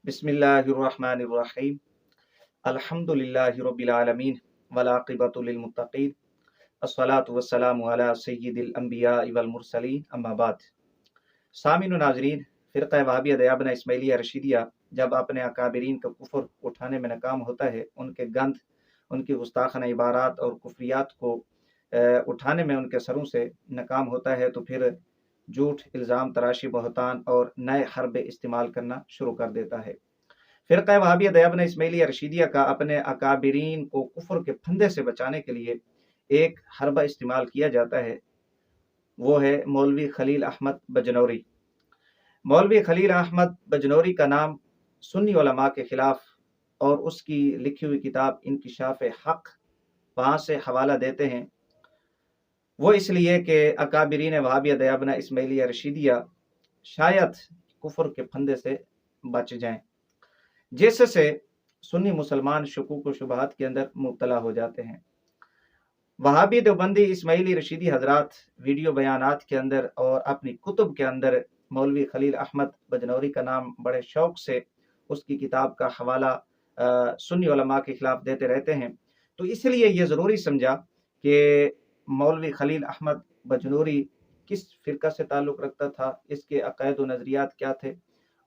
बिस्मिल्लाहिर्रहमानिर्रहीम अल्हम्दुलिल्लाहि रब्बिल आलमीन वलाक़िबतु लिल मुत्तक़ीन अस्सलातु वस्सलामु अला सय्यिदिल अंबिया वल मुरसलीन अम्मा बाद। सामिन व नाज़रीन, फ़िरक़ा वहाबिया दयाबना इस्माइलिया रशीदिया जब अपने अकाबिरीन का कुफ्र उठाने में नाकाम होता है, उनके गंद, उनकी गुस्ताखाना इबारात और कुफ्रियात को उठाने में उनके सरों से नाकाम होता है, तो फिर झूठ, इल्ज़ाम तराशी, बहतान और नए हरबे इस्तेमाल करना शुरू कर देता है। फ़िरक़ा वहाबिया दयाबना इस्माइलिया रशीदिया का अपने अकाबिरीन को कुफ्र के फंदे से बचाने के लिए एक हरबा इस्तेमाल किया जाता है, वो है मौलवी खलील अहमद बजनौरी। मौलवी खलील अहमद बजनौरी का नाम सुन्नी उलमा के खिलाफ और उसकी लिखी हुई किताब इंकिशाफ हक वहाँ से हवाला देते हैं। वो इसलिए कि अकाबिरीन वहाबिया दयाबना इस्माइलिया रशीदिया शायद कुफ्र के फंदे से बच जाएं, जिससे सुन्नी मुसलमान शुकूक व शुबहात के अंदर मुब्तला हो जाते हैं। वहाबी देवबंदी इस्माइली रशीदी हजरात वीडियो बयानात के अंदर और अपनी कुतुब के अंदर मौलवी खलील अहमद बजनौरी का नाम बड़े शौक से उसकी किताब का हवाला सुन्नी उलमा के खिलाफ देते रहते हैं। तो इसलिए ये ज़रूरी समझा कि मौलवी खलील अहमद बजनौरी किस फ़िरक़ा से ताल्लुक़ रखता था, इसके अक़ायद व नज़रियात क्या थे,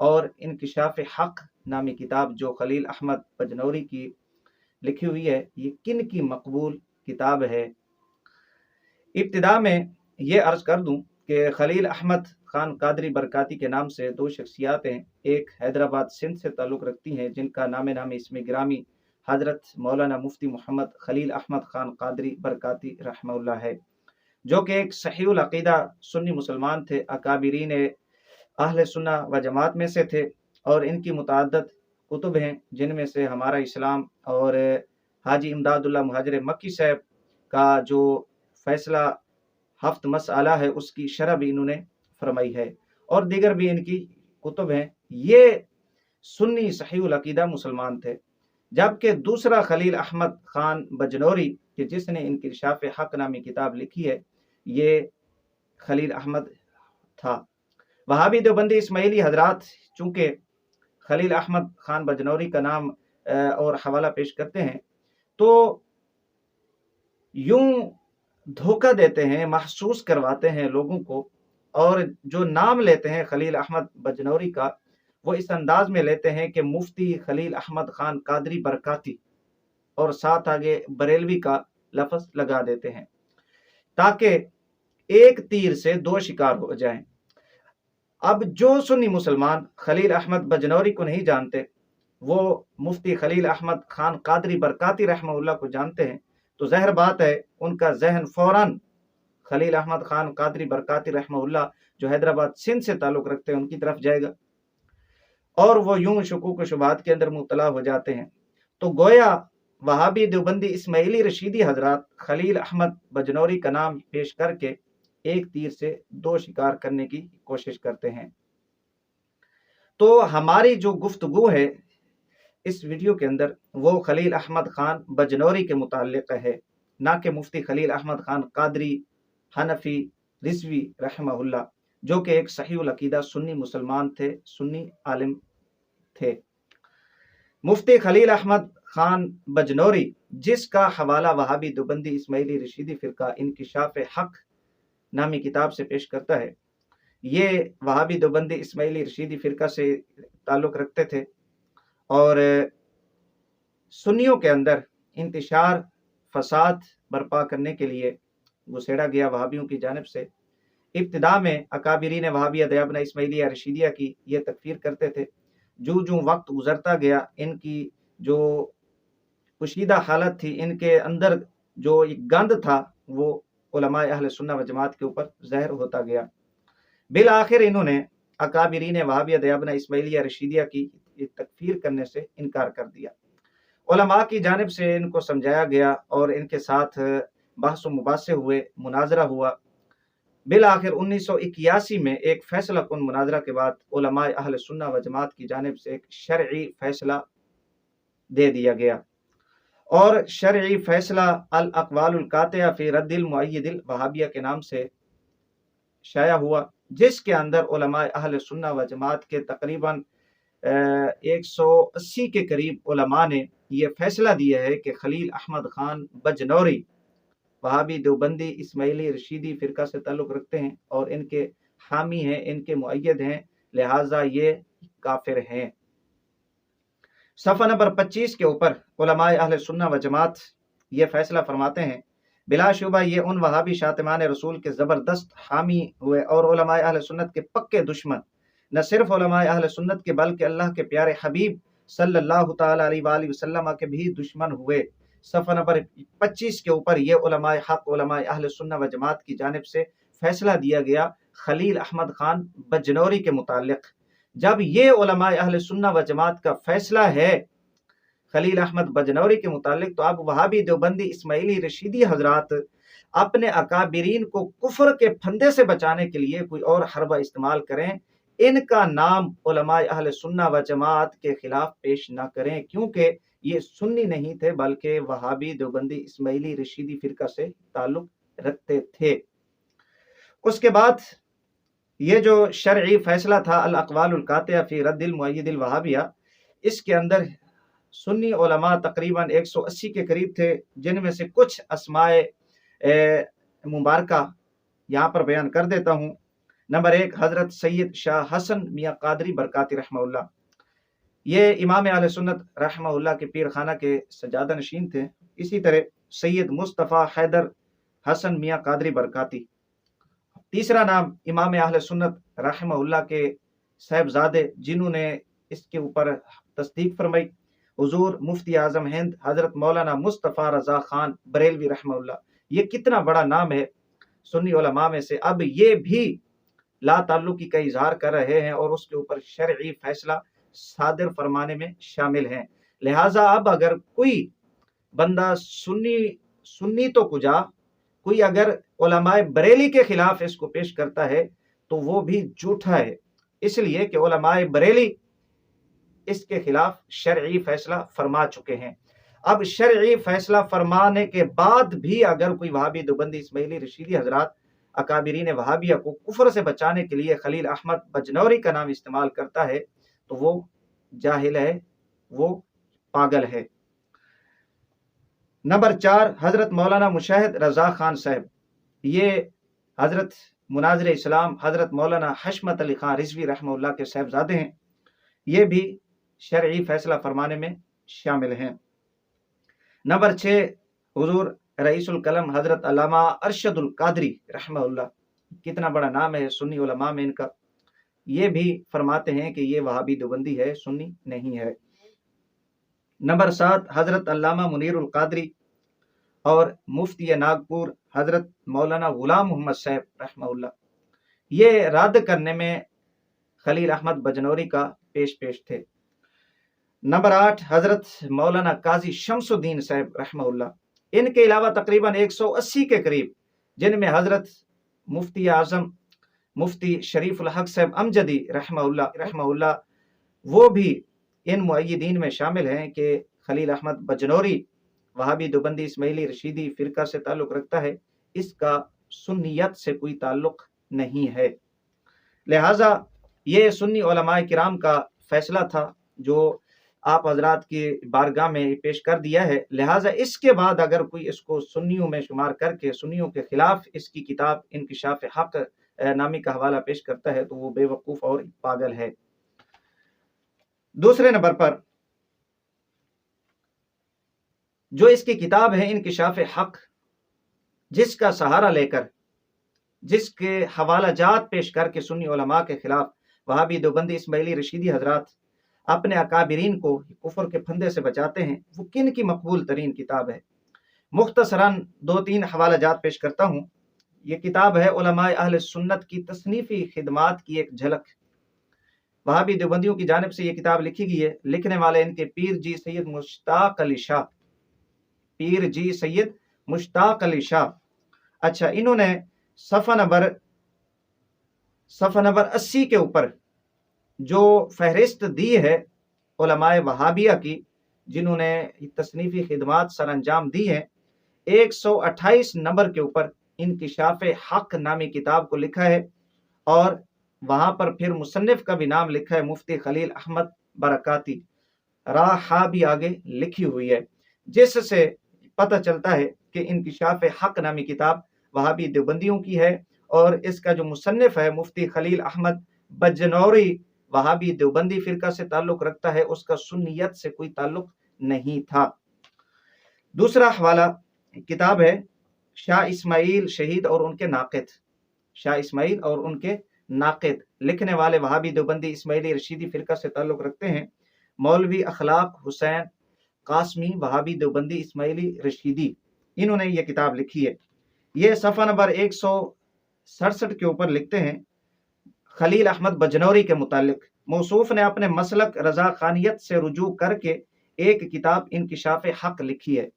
और इंकिशाफ हक नामी किताब जो खलील अहमद बजनौरी की लिखी हुई है, ये किन की मकबूल किताब है। इब्तिदा में ये अर्ज़ कर दूं कि खलील अहमद खान कादरी बरकाती के नाम से दो शख्सियातें एक हैदराबाद सिंध से ताल्लुक़ रखती हैं, जिनका नाम इसमें गिरामी हज़रत मौलाना मुफ्ती मोहम्मद खलील अहमद खान कादरी बरकाती रहमहुल्लाह है, जो कि एक सहीहुल अक़ीदा सुन्नी मुसलमान थे, अकाबिरीन अहले सुन्ना व जमात में से थे, और इनकी मुतअद्दिद कुतुब हैं, जिनमें से हमारा इस्लाम और हाजी इमदादुल्लाह मुहाजिर मक्की साहब का जो फैसला हफ्त मसअला है उसकी शरह भी इन्होंने फरमाई है, और दीगर भी इनकी कुतुब हैं। ये सुन्नी सहीहुल अक़ीदा मुसलमान थे। जबकि दूसरा खलील अहमद खान बजनौरी कि जिसने इंकिशाफ हक नामी किताब लिखी है, ये खलील अहमद था। वहाबी देवबंदी इस्माइली हजरात चूँकि खलील अहमद खान बजनौरी का नाम और हवाला पेश करते हैं, तो यूं धोखा देते हैं, महसूस करवाते हैं लोगों को, और जो नाम लेते हैं खलील अहमद बजनौरी का, वो इस अंदाज में लेते हैं कि मुफ्ती खलील अहमद खान कादरी बरकाती, और साथ आगे बरेलवी का लफ्ज़ लगा देते हैं, ताकि एक तीर से दो शिकार हो जाएं। अब जो सुन्नी मुसलमान खलील अहमद बजनौरी को नहीं जानते, वो मुफ्ती खलील अहमद खान कादरी बरकाती रहमहुल्लाह को जानते हैं, तो ज़ाहिर बात है उनका जहन फौरन खलील अहमद खान कादरी बरकाती रहमहुल्लाह जो हैदराबाद सिंध से ताल्लुक़ रखते हैं उनकी तरफ जाएगा, और वो यूं शुकूक व शुबहात के अंदर मुब्तला हो जाते हैं। तो गोया वहाबी देवबंदी इस्माइली रशीदी हजरात खलील अहमद बजनौरी का नाम पेश करके एक तीर से दो शिकार करने की कोशिश करते हैं। तो हमारी जो गुफ्तगू है इस वीडियो के अंदर वो खलील अहमद खान बजनौरी के मुताल्लिक़ है, ना कि मुफ्ती खलील अहमद खान कादरी हनफी रिजवी रहमहुल्लाह, जो कि एक सहीहुल अक़ीदा सुन्नी मुसलमान थे, सुन्नी आलिम थे। मुफ्ती खलील अहमद खान बजनौरी जिसका हवाला वहाबी देवबंदी इस्माइली रशीदी फ़िरक़ा इंकिशाफ हक नामी किताब से पेश करता है, ये वहाबी देवबंदी इस्माइली रशीदी फ़िरक़ा से ताल्लुक़ रखते थे, और सुन्नियों के अंदर इंतशार फसाद बर्पा करने के लिए घुसेड़ा गया वहाबियों की जानिब से। इब्तिदा में अकाबिरीन वहाबिया दयाबना इस्माइलिया रशीदिया की ये तकफ़ीर करते थे। जो वक्त गुजरता गया, इनकी जो कुशीदा हालत थी, इनके अंदर जो एक गंद था, वो उलमाए अहले सुन्ना व जमात के ऊपर ज़ाहिर होता गया। बिल आखिर इन्होंने अकाबिरीन वहाबिया दयाबना इस्माइलिया रशीदिया की तकफ़ीर करने से इनकार कर दिया। उलमा की जानिब से इनको समझाया गया और इनके साथ बहस व मुबासे हुए, मुनाजरा हुआ। बिल आखिर 1981 में एक फैसला कुन मुनाजरा के बाद उलमाए अहले सुन्ना व जमात की जानिब से एक शरई फैसला दे दिया गया, और शरई फैसला अल अक़वालुल कातिया फ़ी रद्दिल मुअय्यदिल वहाबिया के नाम से शाया हुआ, जिसके अंदर उलमाए अहले सुन्ना व जमात के तकरीबन 180 के करीब उलमा ने ये फैसला दिया है कि खलील अहमद खान बजनौरी वहाबी देवबंदी इस्माइली रशीदी फिरका से ताल्लुक़ रखते हैं और इनके हामी हैं, इनके मुअय्यद हैं, लिहाजा ये काफिर हैं। सफ़ा नंबर 25 के ऊपर उलमाए अहले सुन्ना व जमात ये फैसला फरमाते हैं, बिलाशुबा ये उन वहाबी शातिमान रसूल के ज़बरदस्त हामी हुए और उलमाए अहले सुन्नत के पक्के दुश्मन, न सिर्फ उलमाए अहले सुन्नत के बल्कि अल्लाह के प्यारे हबीब सल्लल्लाहु तआला अलैहि वसल्लम के भी दुश्मन हुए। सफ़ा नंबर 25 के ऊपर ये उलमाए हक उलमाए अहले सुन्ना व जमात की जानिब से फैसला दिया गया खलील अहमद खान बजनौरी के मुतालिक। जब ये उलमाए अहले सुन्ना व जमात का फैसला है खलील अहमद बजनौरी के मुतालिक, तो अब वहाबी देवबंदी इस्माइली रशीदी हजरात अपने अकाबिरीन को कुफ्र के फंदे से बचाने के लिए कोई और हरबा इस्तेमाल करें, इनका नाम उलमाए अहले सुन्ना व जमात के खिलाफ पेश न करें, क्योंकि ये सुन्नी नहीं थे बल्कि वहाबी देवबंदी इस्माइली रशीदी फिरका से ताल्लुक रखते थे। उसके बाद ये जो शरई फैसला था अल अक़वालुल कातिया फी रद्दिल मुअय्यदिल वहाबिया, इसके अंदर सुन्नी उलमा तकरीबन 180 के करीब थे, जिनमें से कुछ अस्माए मुबारका यहाँ पर बयान कर देता हूँ। नंबर 1 हजरत सैयद शाह हसन मियाँ कादरी बरकाती रहमहुल्लाह, ये इमाम अहले सुन्नत रहमहुल्लाह के पीर खाना के सजादा नशीन थे। इसी तरह सैयद मुस्तफ़ा हैदर हसन मियाँ कादरी बरकाती। तीसरा नाम इमाम अहले सुन्नत रहमहुल्लाह के साहिबजादे जिन्होंने इसके ऊपर तस्दीक फरमाई, हुजूर मुफ्ती आजम हिंद हजरत मौलाना मुस्तफ़ा रज़ा खान बरेलवी रहमहुल्लाह। ये कितना बड़ा नाम है सुन्नी उलमा में से। अब ये भी ला ताल्लुकी का इजहार कर रहे हैं और उसके ऊपर शरई फैसला सादिर फरमाने में शामिल हैं। लिहाजा अब अगर कोई बंदा सुन्नी तो कुजा कोई अगर उलमाए बरेली के खिलाफ इसको पेश करता है तो वो भी झूठा है, इसलिए कि उलमाए बरेली इसके खिलाफ शरई फैसला फरमा चुके हैं। अब शरई फैसला फरमाने के बाद भी अगर कोई वहाबी देवबंदी इस्माइली रशीदी हजरात अकाबिरीन वहाबिया को कुफ्र से बचाने के लिए खलील अहमद बजनौरी का नाम इस्तेमाल करता है तो वो जाहिल है, वो पागल है। नंबर 4 हजरत मौलाना मुशाहिद रजा खान साहब, ये हजरत मुनाजिर इस्लाम हजरत मौलाना हशमत अली खान रिजवी रहमहुल्लाह के साहिबजादे हैं। ये भी शरई फैसला फरमाने में शामिल हैं। नंबर 6 हुजूर रईसुल कलम हजरत अल्लामा अरशदुल कादरी रहमहुल्लाह, कितना बड़ा नाम है सुन्नी उलमा में इनका। ये भी फरमाते हैं कि ये वहाबी देवबंदी है, सुन्नी नहीं है। नंबर 7 हजरत अल्लामा मुनीरुल कादरी और मुफ्ती नागपुर हजरत मौलाना गुलाम मोहम्मद साहब रहमहुल्लाह, ये रद्द करने में खलील अहमद बजनौरी का पेश थे। नंबर 8 हजरत मौलाना काजी शमसुद्दीन साहब रहमहुल्लाह, इनके अलावा तकरीबन 180 के करीब, जिनमें हजरत मुफ्ती आजम मुफ्ती शरीफुल हक साहब अमजदी रहमहुल्लाह वो भी इन मुअय्यदीन में शामिल हैं कि खलील अहमद बजनौरी वहाबी देवबंदी इस्माइली रशीदी फिरका से ताल्लुक रखता है, इसका सुन्नियत से कोई ताल्लुक नहीं है। लिहाजा ये सुन्नी उलमाए किराम का फैसला था जो आप हजरात की बारगाह में पेश कर दिया है। लिहाजा इसके बाद अगर कोई इसको सुन्नियों में शुमार करके सुन्नियों के खिलाफ इसकी किताब इंकिशाफ हक नामी का हवाला पेश करता है तो वो बेवकूफ़ और पागल है। दूसरे नंबर पर जो इसकी किताब है इंकिशाफ हक, जिसका सहारा लेकर जिसके हवाला जात पेश करके सुन्नी उलमा के खिलाफ वहाबी देवबंदी इस्माइली रशीदी हजरात अपने अकाबिरीन को कुफर के फंदे से बचाते हैं, वो किन की मकबूल तरीन किताब है। मुख्तसरन 2-3 हवाला जात पेश करता हूँ। ये किताब है उलमाए अहले सुन्नत की तसनीफ़ी खिदमात की एक झलक। वहाबी देवबंदियों की जानिब से ये किताब लिखी गई है। लिखने वाले इनके पीर जी सैयद मुश्ताक अली शाह, पीर जी सैयद मुश्ताक अली शाह। अच्छा, इन्होंने सफ़ा नंबर 80 के ऊपर जो फहरिस्त दी है उलमाए वहाबिया की जिन्होंने तसनीफ़ी खिदमात सर अंजाम दी हैं, 128 नंबर के ऊपर इंकिशाफ हक नामी किताब को लिखा है और वहाँ पर फिर मुसन्निफ का भी नाम लिखा है मुफ्ती खलील अहमद बरकाती राहा भी आगे लिखी हुई है, जिससे पता चलता है कि इंकिशाफ हक नामी किताब वहाबी देवबंदियों की है और इसका जो मुसन्निफ है मुफ्ती खलील अहमद बजनौरी वहाबी देवबंदी फिरका से ताल्लुक रखता है, उसका सुन्नियत से कोई ताल्लुक नहीं था। दूसरा हवाला किताब है शाह इस्माइल शहीद और उनके नाक़िद। शाह इस्माइल और उनके नाक़िद लिखने वाले वहाबी देवबंदी इस्माइली रशीदी फिरका से ताल्लुक रखते हैं मौलवी अखलाक हुसैन कासमी वहाबी देवबंदी इस्माइली रशीदी, इन्होंने ये किताब लिखी है। ये सफ़ा नंबर 167 के ऊपर लिखते हैं खलील अहमद बजनौरी के मुतालिक मौसूफ ने अपने मसलक रजा खानियत से रुजू करके एक किताब इंकिशाफ हक लिखी है।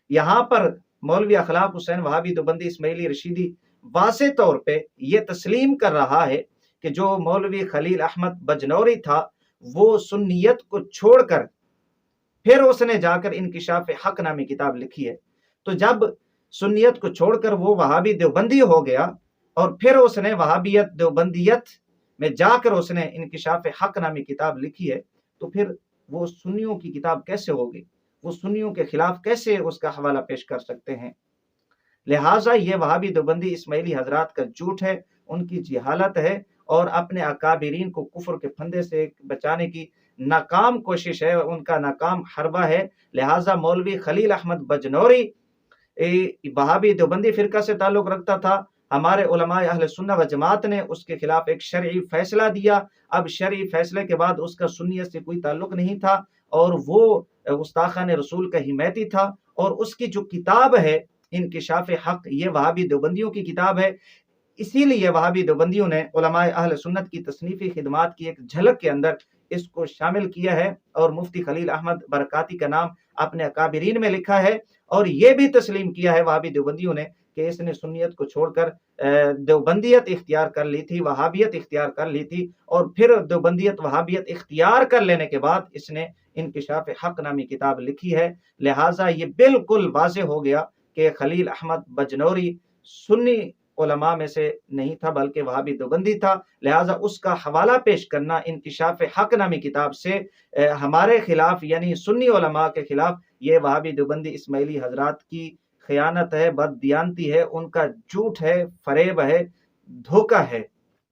यहाँ पर मौलवी अखलाक हुसैन वहाबी देवबंदी इस्माइली रशीदी वाज़े तौर पे ये तस्लीम कर रहा है कि जो मौलवी खलील अहमद बजनौरी था वो सुन्नियत को छोड़कर फिर उसने जाकर इंकिशाफ हक नामी किताब लिखी है। तो जब सुन्नियत को छोड़कर वो वहाबी देवबंदी हो गया और फिर उसने वहाबियत देवबंदियत में जाकर उसने इंकिशाफ हक नामी किताब लिखी है, तो फिर वो सुन्नियों की किताब कैसे होगी, वो सुन्नियों के खिलाफ कैसे उसका हवाला पेश कर सकते हैं। लिहाजा ये वहाबी देवबंदी इस्माइली हजरात का झूठ है, उनकी जिहालत है और अपने अकाबिरीन को कुफ्र के फंदे से बचाने की नाकाम कोशिश है, उनका नाकाम हरबा है। लिहाजा मौलवी खलील अहमद बजनौरी वहाबी देवबंदी फिरका से ताल्लुक रखता था, हमारे उलमाए अहले सुन्ना व जमात ने उसके खिलाफ एक शरई फैसला दिया। अब शरई फैसले के बाद उसका सुन्नियत से कोई ताल्लुक नहीं था और वो गुस्ताखान रसूल का हिमैती था और उसकी जो किताब है इंकिशाफ हक ये वहाबी देवबंदियों की किताब है। इसीलिए वहाबी देवबंदियों ने उलमाए अहले सुन्नत की तसनीफी खिदमात की एक झलक के अंदर इसको शामिल किया है और मुफ्ती खलील अहमद बरकाती का नाम अपने अकाबिरीन में लिखा है और ये भी तस्लीम किया है वहाबी देवबंदियों ने कि इसने सुन्नियत को छोड़कर देवबंदियत इख्तियार कर ली थी, वहाबियत इख्तियार कर ली थी और फिर देवबंदियत वहाबियत इख्तियार कर लेने के बाद इसने इंकिशाफ हक नामी किताब लिखी है। लिहाजा ये बिल्कुल वाज़ेह हो गया कि खलील अहमद बजनौरी सुन्नी उलमा में से नहीं था बल्कि वहाबी देवबंदी था। लिहाजा उसका हवाला पेश करना इंकिशाफ हक नामी किताब से हमारे खिलाफ यानी सुन्नी उलमा के खिलाफ ये वहाबी देवबंदी इस्माइली हजरात की खयानत है, बददियानती है, उनका झूठ है, फरेब है, धोखा है।